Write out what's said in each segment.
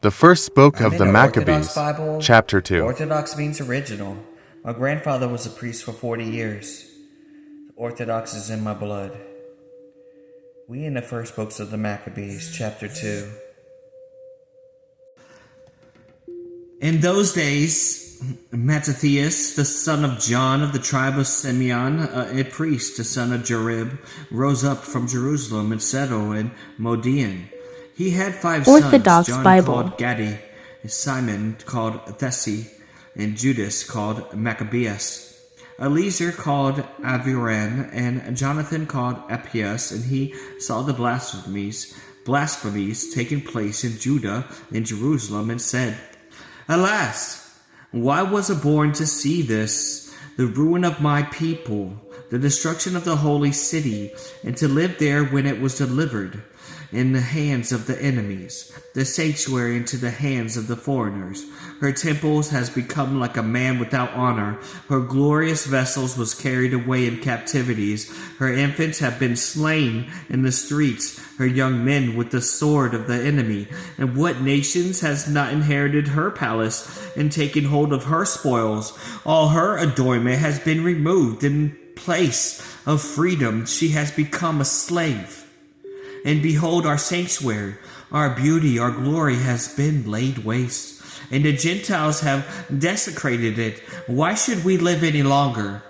The first book I'm of in the an Orthodox Maccabees, Bible. chapter 2. Orthodox means original. My grandfather was a priest for 40 years. Orthodox is in my blood. We in the first books of the Maccabees, chapter 2. In those days, Mattathias, the son of John of the tribe of Simeon, a priest, the son of Jarib, rose up from Jerusalem and settled in Modian. He had 5 Orthodox sons, John Bible. called Gadi, Simon called Thessi, and Judas called Maccabees. Eliezer called Aviran, and Jonathan called Appius, and he saw the blasphemies taking place in Judah and Jerusalem, and said, Alas, why was I born to see this, the ruin of my people, the destruction of the holy city, and to live there when it was delivered in the hands of the enemies, the sanctuary into the hands of the foreigners. Her temples has become like a man without honor. Her glorious vessels was carried away in captivities. Her infants have been slain in the streets, her young men with the sword of the enemy. And what nations has not inherited her palace and taken hold of her spoils? All her adornment has been removed. In place of freedom, she has become a slave. And behold, our sanctuary, our beauty, our glory has been laid waste, and the Gentiles have desecrated it. Why should we live any longer?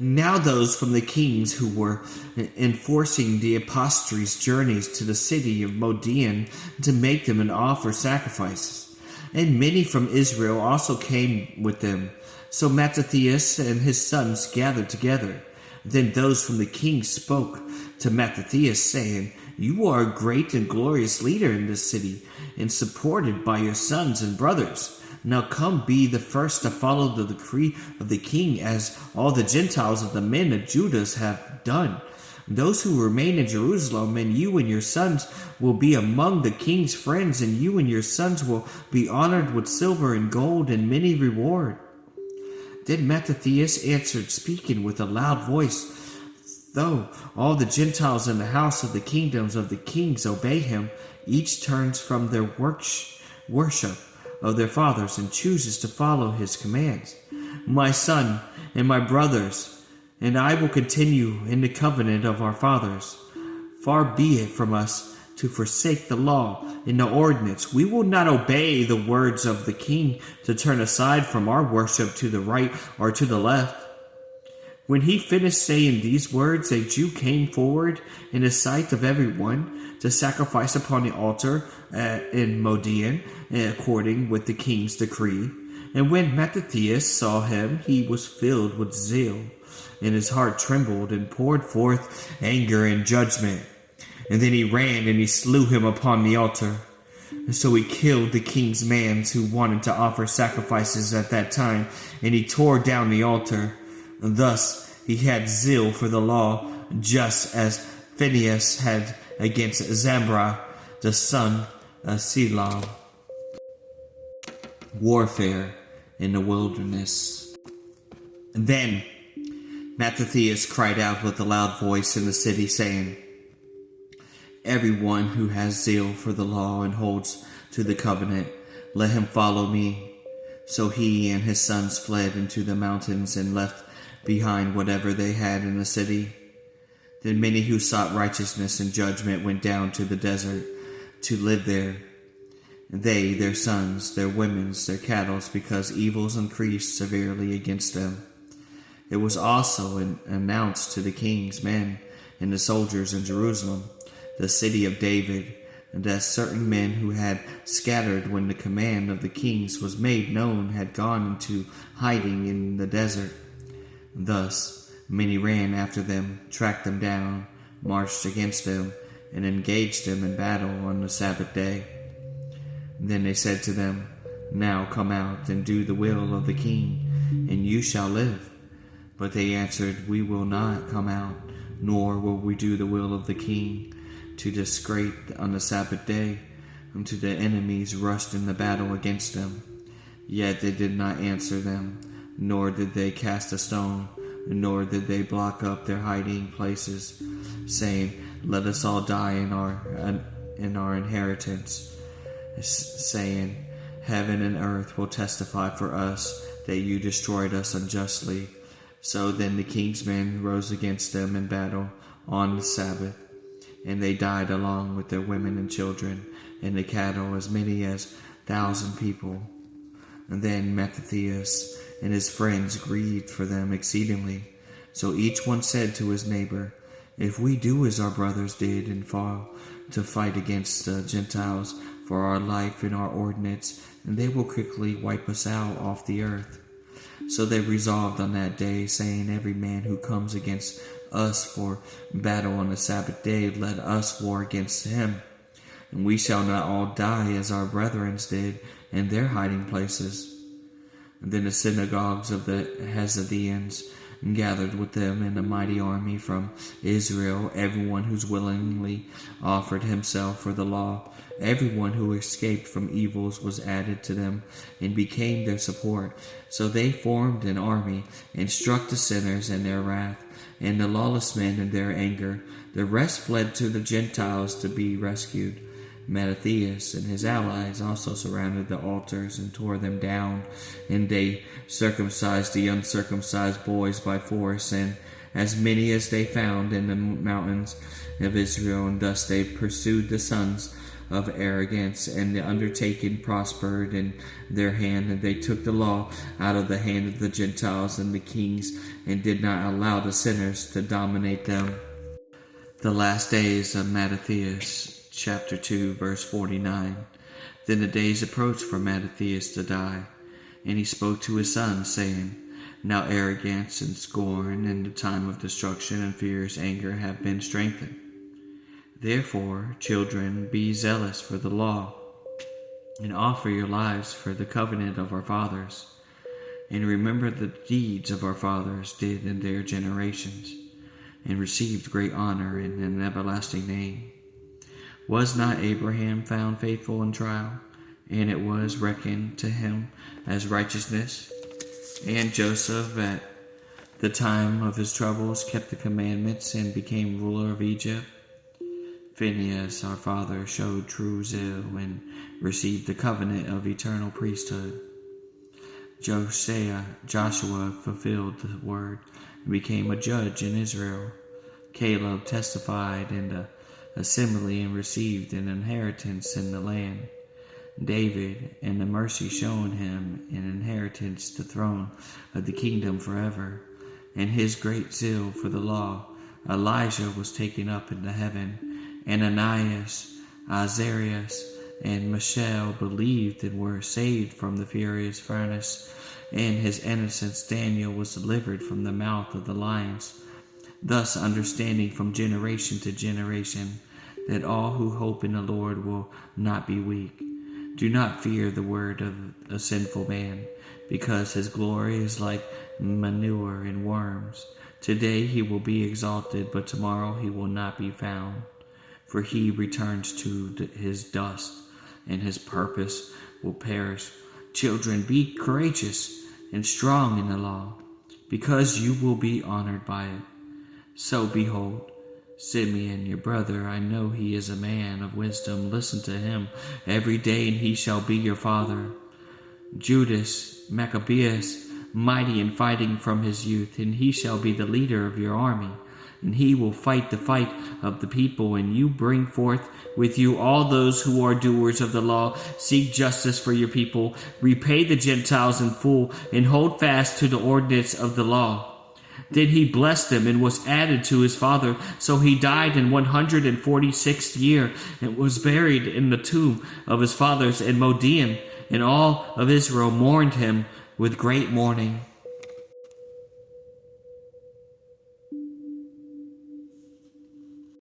Now those from the kings who were enforcing the apostles' journeys to the city of Modian to make them and offer sacrifices. And many from Israel also came with them. So Mattathias and his sons gathered together. Then those from the king spoke to Mattathias, saying, You are a great and glorious leader in this city, and supported by your sons and brothers. Now come, be the first to follow the decree of the king, as all the Gentiles of the men of Judah have done. Those who remain in Jerusalem, and you and your sons will be among the king's friends, and you and your sons will be honored with silver and gold and many reward. Then Mattathias answered, speaking with a loud voice, Though all the Gentiles in the house of the kingdoms of the kings obey him, each turns from their worship of their fathers and chooses to follow his commands. My son and my brothers, and I will continue in the covenant of our fathers. Far be it from us to forsake the law and the ordinance. We will not obey the words of the king to turn aside from our worship to the right or to the left. When he finished saying these words, a Jew came forward in the sight of everyone to sacrifice upon the altar in Modian, according with the king's decree. And when Mattathias saw him, he was filled with zeal, and his heart trembled and poured forth anger and judgment. And then he ran and he slew him upon the altar. And so he killed the king's man who wanted to offer sacrifices at that time, and he tore down the altar. And thus he had zeal for the law, just as Phinehas had against Zambra, the son of Selam. Warfare in the wilderness. And then Mattathias cried out with a loud voice in the city, saying, Everyone who has zeal for the law and holds to the covenant, let him follow me. So he and his sons fled into the mountains and left behind whatever they had in the city. Then many who sought righteousness and judgment went down to the desert to live there. They, their sons, their women, their cattle, because evils increased severely against them. It was also announced to the king's men and the soldiers in Jerusalem, the city of David, and that certain men who had scattered when the command of the kings was made known had gone into hiding in the desert. Thus many ran after them, tracked them down, marched against them, and engaged them in battle on the Sabbath day. And then they said to them, Now come out and do the will of the king, and you shall live. But they answered, We will not come out, nor will we do the will of the king, to disgrace on the Sabbath day, until the enemies rushed in the battle against them. Yet they did not answer them, nor did they cast a stone, nor did they block up their hiding places, saying, let us all die in our inheritance, saying, heaven and earth will testify for us that you destroyed us unjustly. So then the king's men rose against them in battle on the Sabbath, and they died along with their women and children, and the cattle, as many as 1,000 people. And then Maccabees and his friends grieved for them exceedingly. So each one said to his neighbor, if we do as our brothers did and fall to fight against the Gentiles for our life and our ordinance, and they will quickly wipe us out off the earth. So they resolved on that day, saying, every man who comes against us for battle on the Sabbath day, let us war against him. And we shall not all die as our brethren did in their hiding places. And then the synagogues of the Hasidians gathered with them in a mighty army from Israel, everyone who willingly offered himself for the law. Everyone who escaped from evils was added to them and became their support. So they formed an army and struck the sinners in their wrath and the lawless men in their anger. The rest fled to the Gentiles to be rescued. Maccabees and his allies also surrounded the altars and tore them down, and they circumcised the uncircumcised boys by force, and as many as they found in the mountains of Israel, and thus they pursued the sons of arrogance, and the undertaking prospered in their hand, and they took the law out of the hand of the Gentiles and the kings, and did not allow the sinners to dominate them. The last days of Maccabees, chapter 2, verse 49. Then the days approached for Maccabees to die, and he spoke to his sons, saying, now arrogance and scorn and the time of destruction and fierce anger have been strengthened. Therefore, children, be zealous for the law, and offer your lives for the covenant of our fathers, and remember the deeds of our fathers did in their generations, and received great honor in an everlasting name. Was not Abraham found faithful in trial, and it was reckoned to him as righteousness? And Joseph, at the time of his troubles, kept the commandments and became ruler of Egypt. Phinehas, our father, showed true zeal and received the covenant of eternal priesthood. Joshua fulfilled the word and became a judge in Israel. Caleb testified in the assembly and received an inheritance in the land. David, in the mercy shown him, an inheritance the throne of the kingdom forever. And his great zeal for the law, Elijah was taken up into heaven. Ananias, Azarias, and Mishael believed and were saved from the furious furnace, and his innocence Daniel was delivered from the mouth of the lions. Thus understanding from generation to generation that all who hope in the Lord will not be weak. Do not fear the word of a sinful man, because his glory is like manure and worms. Today he will be exalted, but tomorrow he will not be found. For he returns to his dust, and his purpose will perish. Children, be courageous and strong in the law, because you will be honored by it. So behold, Simeon, your brother, I know he is a man of wisdom. Listen to him every day, and he shall be your father. Judas, Maccabees, mighty in fighting from his youth, and he shall be the leader of your army. And he will fight the fight of the people, and you bring forth with you all those who are doers of the law. Seek justice for your people, repay the Gentiles in full, and hold fast to the ordinance of the law. Then he blessed them and was added to his father. So he died in 146th year and was buried in the tomb of his fathers in Modian, and all of Israel mourned him with great mourning.